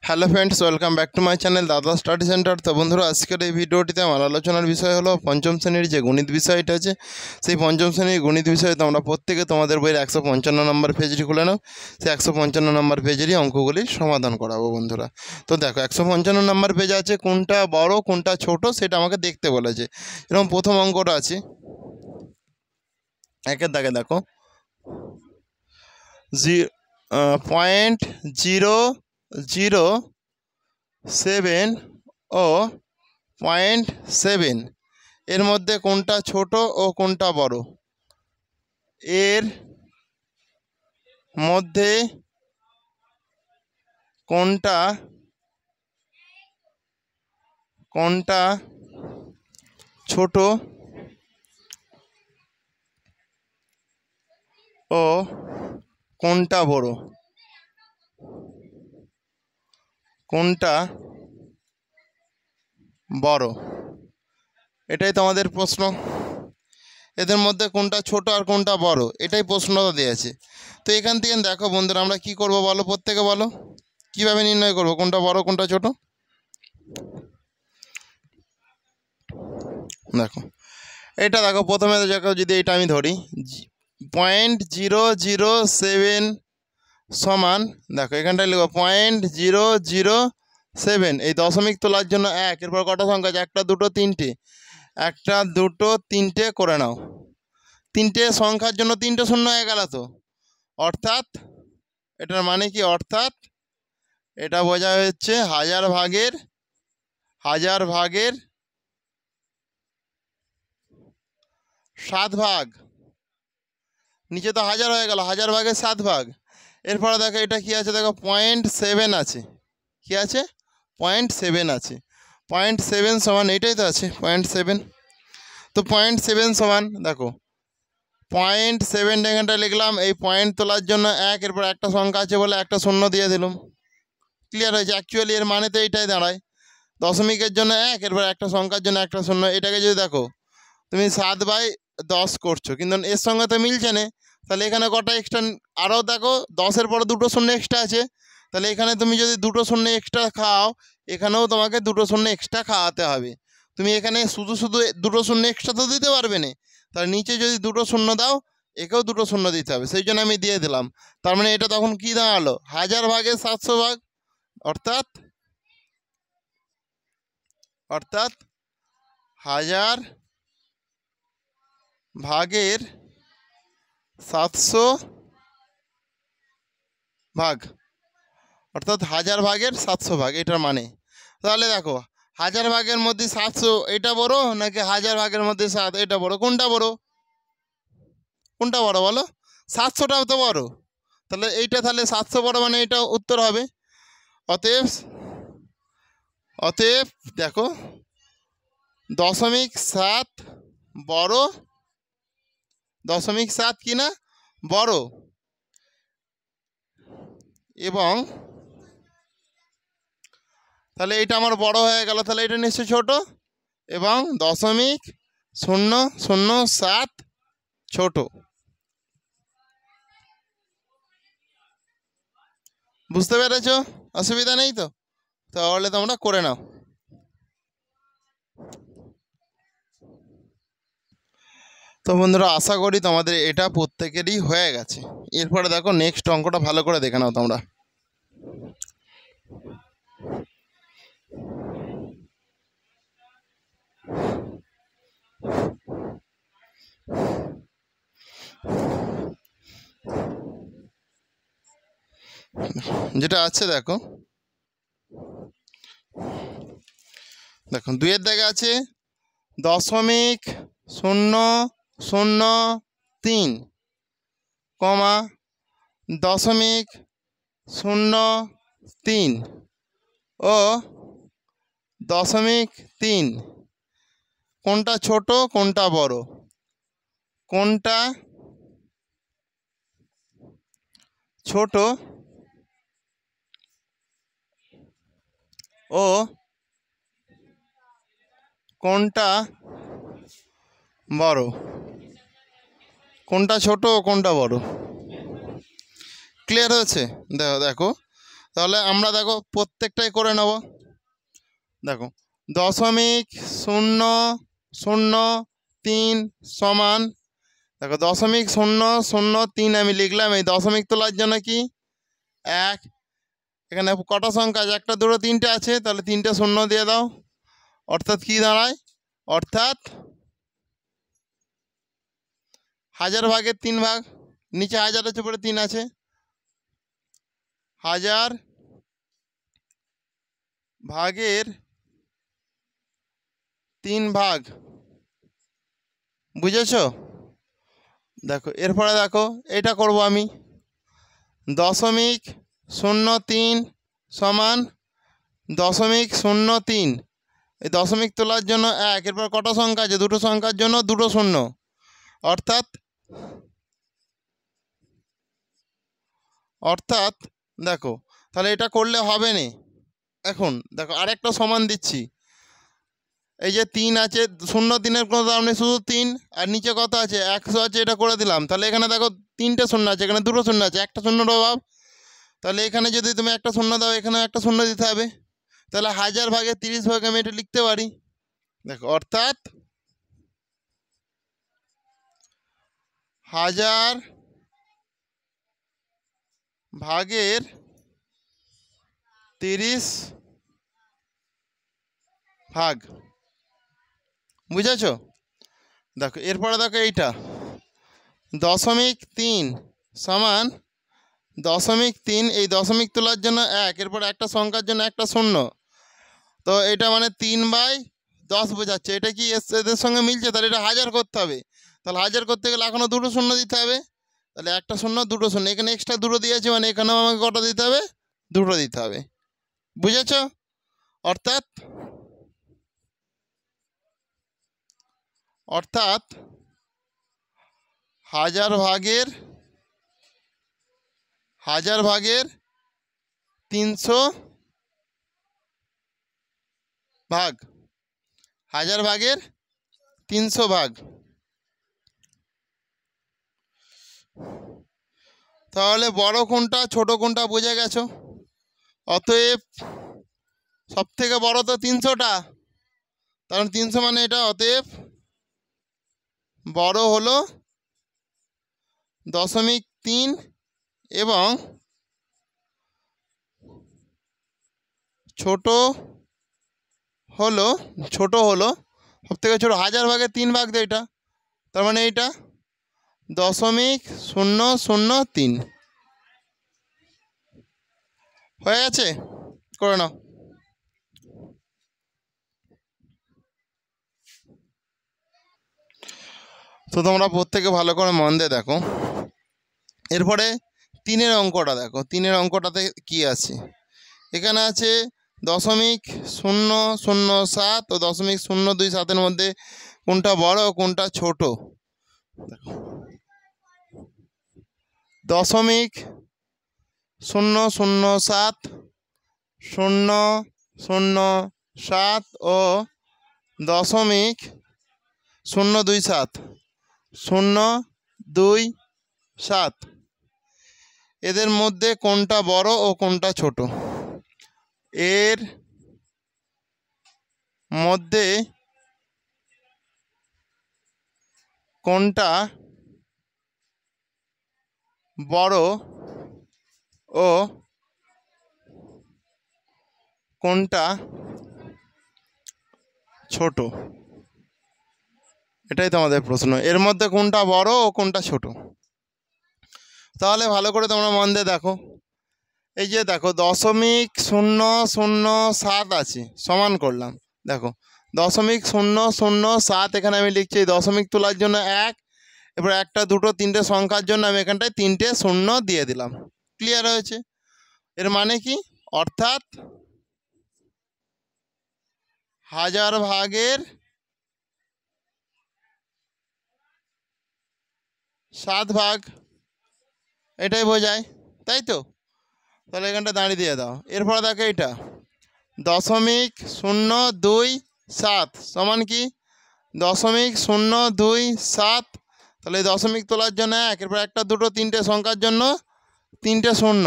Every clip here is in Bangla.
Hello friends, welcome back to my channel দাদা স্টাডি সেন্টার। তো বন্ধুরা, আজকের এই ভিডিওটিতে আমার আলোচনার বিষয় হলো পঞ্চম শ্রেণীর যে গণিত বিষয়টা আছে, সেই পঞ্চম শ্রেণীর গণিত বিষয়ে তোমরা প্রত্যেকে তোমাদের বইয়ের 155 নম্বর পেজটি খুলে নাও। সেই 155 নম্বর পেজেরই অঙ্কগুলি সমাধান করাবো বন্ধুরা। তো দেখো, 155 নম্বর পেজ আছে, কোনটা বড় কোনটা ছোট সেটা আমাকে দেখতে বলেছে। এরকম প্রথম অঙ্কটা আছে, একের দাগে দেখো 0.007 ও 0.7 এর মধ্যে কোনটা ছোট ও কোনটা বড়? এর মধ্যে কোনটা ছোট ও কোনটা বড়? কোনটা বড়, এটাই তোমাদের প্রশ্ন। এদের মধ্যে কোনটা ছোট আর কোনটা বড়, এটাই প্রশ্নটা দিয়েছে। তো এখান থেকে দেখো বন্ধুরা, আমরা কি করব বলো, প্রত্যেকে বলো কিভাবে নির্ণয় করব কোনটা বড় কোনটা ছোট। দেখো এটা দেখো, প্রথমে দেখো, যদি এটা আমি ধরি 0.007 সমান, দেখো এখানটায় লিখো 0.007, এই দশমিক তোলার জন্য 1, এরপর কটা সংখ্যা আছে? 1 2 3টে, 1 2 3টে করে নাও। 3টে সংখ্যার জন্য 3টে শূন্য হয়ে গেল। তো অর্থাৎ এটার মানে কি? অর্থাৎ এটা বোঝা হচ্ছে 1000 ভাগের 7 ভাগ। নিচে তো 1000 হয়ে গেল, 1000 ভাগের 7 ভাগ। এরপরে দেখো এটা কি আছে, দেখো 0.7 আছে। কি আছে? 0.7 আছে। 0.7 সমান এইটাই তো আছে 0.7। তো 0.7 সমান দেখো 0.7 এখানটা লিখলাম, এই পয়েন্ট তোলার জন্য 1, এরপর একটা সংখ্যা আছে বলে একটা শূন্য দিয়ে দিলাম। ক্লিয়ার হয়েছে? অ্যাকচুয়ালি এর মানে তো এইটাই দাঁড়ায়, দশমিকের জন্য 1, এরপর একটা সংখ্যার জন্য একটা শূন্য। এটাকে যদি দেখো তুমি 7/10 করছো, কিন্তু এর সঙ্গে তো মিলছে না। তাহলে এখানে কটা এক্সট্রা আরও দেখো, 10-এর পরে 2টো শূন্য এক্সট্রা আছে। তাহলে এখানে তুমি যদি 2টো শূন্য এক্সট্রা খাও, এখানেও তোমাকে 2টো শূন্য এক্সট্রা খাওয়াতে হবে। তুমি এখানে শুধু 2টো শূন্য এক্সট্রা তো দিতে পারবে না। তাহলে নিচে যদি 2টো শূন্য দাও, একেও 2টো শূন্য দিতে হবে, সেই জন্য আমি দিয়ে দিলাম। তার মানে এটা তখন কি দাঁড়ালো? 1000 ভাগের 700 ভাগ। অর্থাৎ 1000 ভাগের 700 ভাগ, অর্থাৎ 1000 ভাগের 700 ভাগ, এটার মানে। তাহলে দেখো 1000 ভাগের মধ্যে 700 এটা বড় নাকি 1000 ভাগের মধ্যে 7 এটা বড়? কোনটা বড়? কোনটা বড় বলো? 700টাও তো বড়। তাহলে এইটা, তাহলে 700 বড়, মানে এটা উত্তর হবে। অতএব দেখো 0.7 বড়, 0.7 কি না বড়, এবং তাহলে এটা আমার বড় হয়ে গেল, তাহলে এটা নিশ্চয়ই ছোট, এবং 0.007 ছোট। বুঝতে পেরেছো? অসুবিধা নেই তো? তাহলে তোমরা করে নাও। তো বন্ধুরা, আশা করি তোমাদের এটা প্রত্যেকেরই হয়ে গেছে। এরপরে দেখো নেক্সট অঙ্কটা ভালো করে দেখে নাও তোমরা। যেটা আছে দেখো, 2-এর দাগে আছে 0.003 কমা 0.03 ও 0.3। কোনটা ছোট কোনটা বড়? কোনটা ছোট ও কোনটা বড়? কোনটা ছোট ও কোনটা বড়? ক্লিয়ার হয়েছে? দেখো তাহলে আমরা দেখো প্রত্যেকটাই করে নেব। দেখো 0.003 সমান, দেখো 0.003 আমি লিখলাম, এই দশমিক তোলার জন্য কি 1, এখানে কটা সংখ্যা আছে, 1 2 3টে আছে, তাহলে 3টে শূন্য দিয়ে দাও। অর্থাৎ কি দাঁড়ায়, অর্থাৎ 1000 ভাগের 3 ভাগ, নিচে 1000 আছে উপরে 3 আছে, 1000 ভাগের 3 ভাগ, বুঝেছো? দেখো এরপরে দেখো এটা করব আমি, 0.03 সমান 0.03, এই দশমিক তোলার জন্য 1, এরপর কটা সংখ্যা আছে, দুটো সংখ্যার জন্য 2 শূন্য, অর্থাৎ দেখো তাহলে এটা করলে হবে না। এখন দেখো আরেকটা সমান দিচ্ছি, এই যে 3 আছে, 0.3-এর কোনো দাম নেই, শুধু 3, আর নিচে কত আছে 100 আছে, এটা করে দিলাম। তাহলে এখানে দেখো 3টে শূন্য আছে, এখানে 2 শূন্য আছে, একটা শূন্যর অভাব, তাহলে এখানে যদি তুমি একটা শূন্য দাও এখানেও একটা শূন্য দিতে হবে, তাহলে 1000 ভাগে 30 ভাগ আমি এটা লিখতে পারি। দেখো অর্থাৎ 1000 ভাগের 30 ভাগ, বুঝেছো? দেখো এরপরে দেখো এইটা 0.3 সমান 0.3, এই দশমিক তোলার জন্য 1, এরপর একটা সংখ্যার জন্য একটা শূন্য, তো এটা মানে 3/10 বোঝাচ্ছে। এটা কি এদের সঙ্গে মিলছে? তাহলে এটা 1000 করতে হবে, তাহলে 1000 করতে গেলে এখনও 2 শূন্য দিতে হবে, তাহলে একটা শূন্য 2 শূন্য, এখানে এক্সট্রা 2 দিয়েছে মানে এখানেও আমাকে কটা দিতে হবে, 2 দিতে হবে, বুঝেছ? অর্থাৎ 1000 ভাগের 300 ভাগ, 1000 ভাগের 300 ভাগ। তাহলে বড় কোনটা ছোট কোনটা বুঝে গেছো? অতএব সব থেকে বড় তো 300টা, কারণ 300 মানে এটা, অতএব বড় হলো 0.3 এবং ছোট হলো সব থেকে ছোট। 1000 ভাগের 3 ভাগ তো এটা, তার মানে এইটা 0.003 হয়ে গেছে, করে নাও। তো তোমরা প্রত্যেকে ভালো করে মন দিয়ে দেখো। এরপরে 3-এর অঙ্কটা দেখো, 3-এর অঙ্কটাতে কি আছে, এখানে আছে 0.007 ও 0.027-এর মধ্যে কোনটা বড় ও কোনটা ছোট। দেখো 0.007 0.007 ও 0.027 0.27, এদের মধ্যে কোনটা বড় ও কোনটা ছোট? এর মধ্যে কোনটা বড় ও কোনটা ছোট, এটাই তো আমাদের প্রশ্ন। এর মধ্যে কোনটা বড় ও কোনটা ছোট? তাহলে ভালো করে তোমরা মন দিয়ে দেখো, এই যে দেখো 0.007 আছে, সমান করলাম। দেখো 0.007 এখানে আমি লিখছি, এই দশমিক তোলার জন্য 1, এবার 1 2 3টে সংখ্যার জন্য আমি এখানটায় 3টে শূন্য দিয়ে দিলাম। ক্লিয়ার হয়েছে? এর মানে কি, অর্থাৎ 1000 ভাগের 7 ভাগ, এটাই বোঝায়, তাই তো? তাহলে এখানটা দাঁড়িয়ে দিয়ে দাও। এরপরে দেখো এটা 0.027 সমান কি 0.027, তাহলে এই দশমিক তোলার জন্য 1, এরপর 1 2 3টে সংখ্যার জন্য 3টে শূন্য,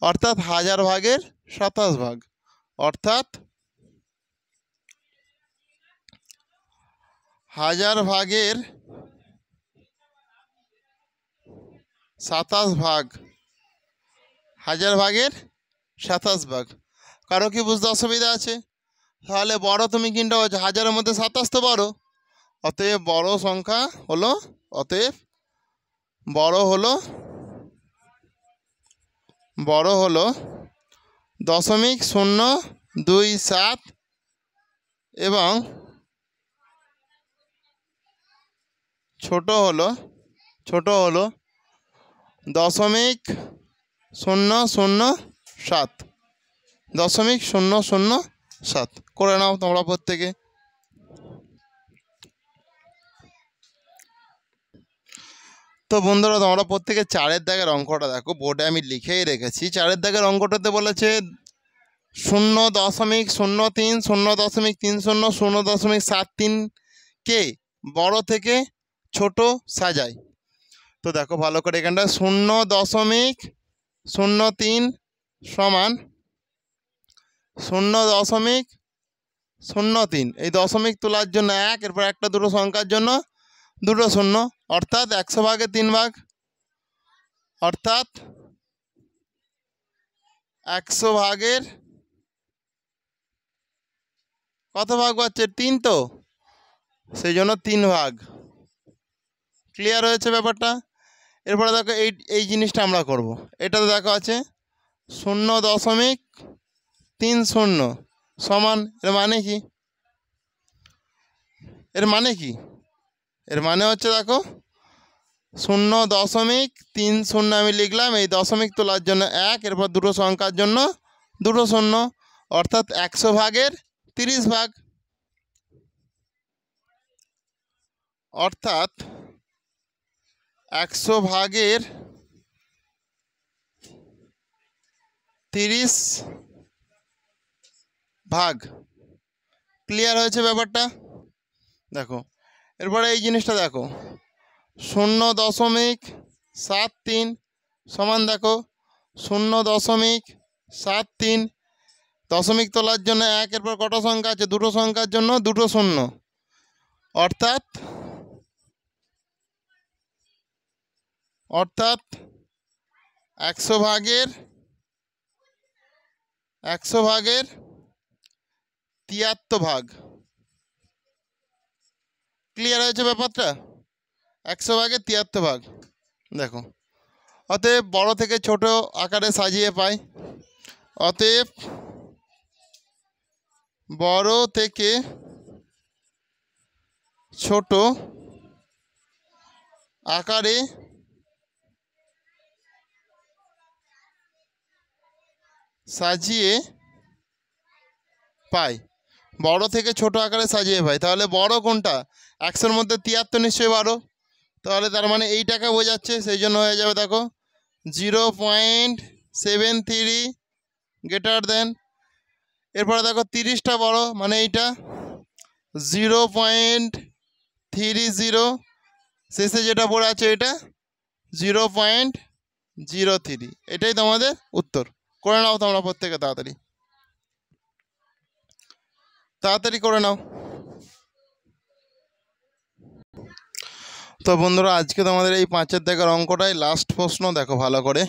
অর্থাৎ 1000 ভাগের 27 ভাগ, অর্থাৎ 1000 ভাগের 27 ভাগ, 1000 ভাগের 27 ভাগ। কারো কি বুঝতে অসুবিধা আছে? তাহলে বড় তুমি কিনতে হচ্ছে 1000-এর মধ্যে 27 তো বড়, অতএব বড় সংখ্যা হলো, অতএব বড় হলো 0.027 এবং ছোট হলো 0.007 করে নাও তোমরা প্রত্যেকে। তো বন্ধুরা তোমরা প্রত্যেকে 4-এর দাগের অঙ্কটা দেখো, বোর্ডে আমি লিখেই রেখেছি। 4-এর দাগের অঙ্কটাতে বলেছে 0.03, 0.30, 0.73কে বড় থেকে ছোট সাজায়। তো দেখো ভালো করে, এখানটা 0.03 সমান 0.03, এই দশমিক তোলার জন্য 1, এরপর একটা দুটো সংখ্যার জন্য দুটো শূন্য, অর্থাৎ 100 ভাগে 3 ভাগ, অর্থাৎ 100 ভাগের কত ভাগ পাচ্ছে? 3, তো সেই জন্য 3 ভাগ। ক্লিয়ার হয়েছে ব্যাপারটা? এরপরে দেখো এই জিনিসটা আমরা করব। এটাতে দেখো আছে 0.30 সমান, এর মানে কি? এর মানে হচ্ছে দেখো 0.30 আমি লিখলাম, এই দশমিক তোলার জন্য 1, এরপর দুটো সংখ্যার জন্য দুটো শূন্য, অর্থাৎ 100 ভাগের 30 ভাগ, অর্থাৎ 100 ভাগের 30 ভাগ। ক্লিয়ার হয়েছে ব্যাপারটা? দেখো এরপরে এই জিনিসটা দেখো 0.73 সমান দেখো 0.73, দশমিক তোলার জন্য 1, এরপর কত সংখ্যা আছে? দুটো সংখ্যার জন্য দুটো শূন্য, অর্থাৎ 100 ভাগের 73 ভাগ। ক্লিয়ার হয়েছে ব্যাপারটা? 100 ভাগের 73 ভাগ। দেখো অতএব বড় থেকে ছোট আকারে সাজিয়ে পাই, অতএব বড় থেকে ছোট আকারে সাজিয়ে পাই, বড় থেকে ছোট আকারে সাজিয়ে পাই। তাহলে বড় কোনটা? 100-এর মধ্যে 73 নিশ্চয়ই বড়, তাহলে তার মানে এইটাকে বোঝাচ্ছে, সেই জন্য হয়ে যাবে দেখো 0.73 গ্রেটার দেন। এরপরে দেখো 30টা বড়, মানে এইটা 0.30, শেষে যেটা পড়ে আছে এটা 0.03। এটাই তোমাদের উত্তর। করে নাও তোমরা প্রত্যেকে তাড়াতাড়ি করে নাও। তো বন্ধুরা আজকে তোমাদের এই 5-এর দাগের অঙ্কটাই লাস্ট প্রশ্ন। দেখো ভালো করে,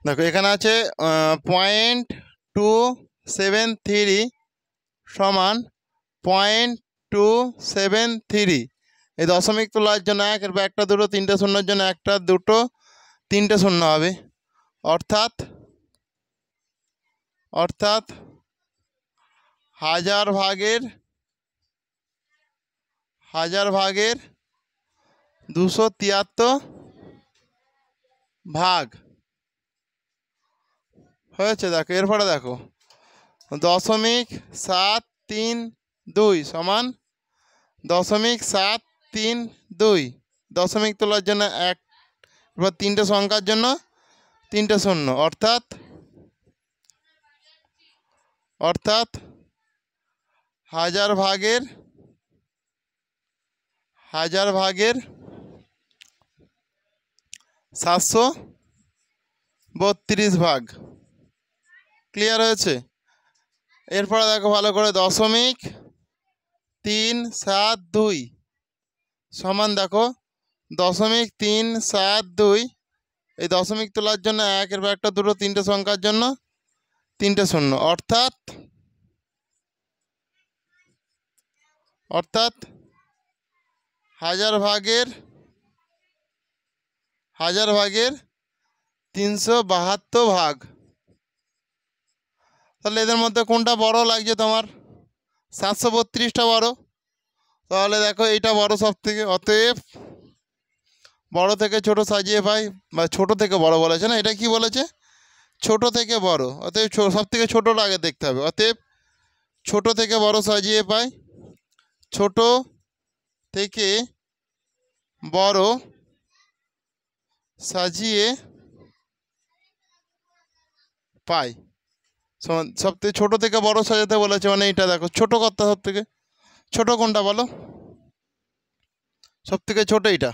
দেখো এখানে আছে 0.273 সমান 0.273, এই দশমিক তোলার জন্য 1, এরপর একটা দুটো তিনটে শূন্যর জন্য একটা দুটো তিনটে শূন্য হবে, অর্থাৎ 1000 ভাগের 273 ভাগ হয়েছে। দেখো এরপরে দেখো 0.732 সমান 0.732, দশমিক তোলার জন্য 1, এবার তিনটে সংখ্যার জন্য তিনটে শূন্য, অর্থাৎ 1000 ভাগের 700 32 ভাগ। ক্লিয়ার হয়েছে? এরপরে দেখো ভালো করে 0.372 সমান দেখো 0.372, এই দশমিক তোলার জন্য 1 এর পর একটা 2 3টে সংখ্যার জন্য 3টে শূন্য, অর্থাৎ 1000 ভাগের 372 ভাগ। তাহলে এদের মধ্যে কোনটা বড় লাগছে তোমার? 732টা বড়। তাহলে দেখো এইটা বড় সব থেকে, অতএব বড় থেকে ছোট সাজিয়ে পাই, বা ছোট থেকে বড় বলেছে না, এটা কি বলেছে? ছোট থেকে বড়, অতএব সব থেকে ছোটোটা আগে দেখতে হবে। অতএব ছোট থেকে বড় সাজিয়ে পাই, ছোট থেকে বড় সাজিয়ে পাই। সব থেকে ছোট থেকে বড় সাজাতে বলেছে, মানে এটা দেখো ছোট কর্তা, সব থেকে ছোট কোনটা বলো? সব থেকে ছোট এইটা।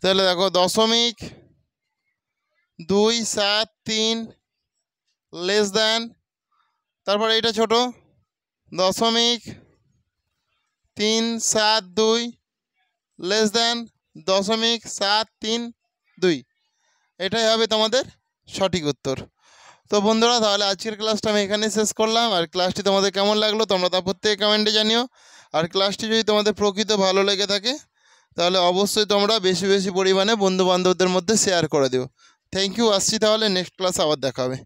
তাহলে দেখো 0.273 লেস দ্যান, তারপরে এইটা ছোট 0.372 লেস দ্যান 0.732। এটাই হবে তোমাদের সঠিক উত্তর। তো বন্ধুরা, তাহলে আজকের ক্লাসটা আমি এখানেই শেষ করলাম। আর ক্লাসটি তোমাদের কেমন লাগলো তোমরা তা প্রত্যেকে কমেন্টে জানিও। আর ক্লাসটি যদি তোমাদের প্রকৃত ভালো লেগে থাকে তাহলে অবশ্যই তোমরা বেশি বেশি পরিমাণে বন্ধু বান্ধবদের মধ্যে শেয়ার করে দিও। Thank you. আসছি তাহলে, নেক্সট ক্লাস আবার দেখা হবে।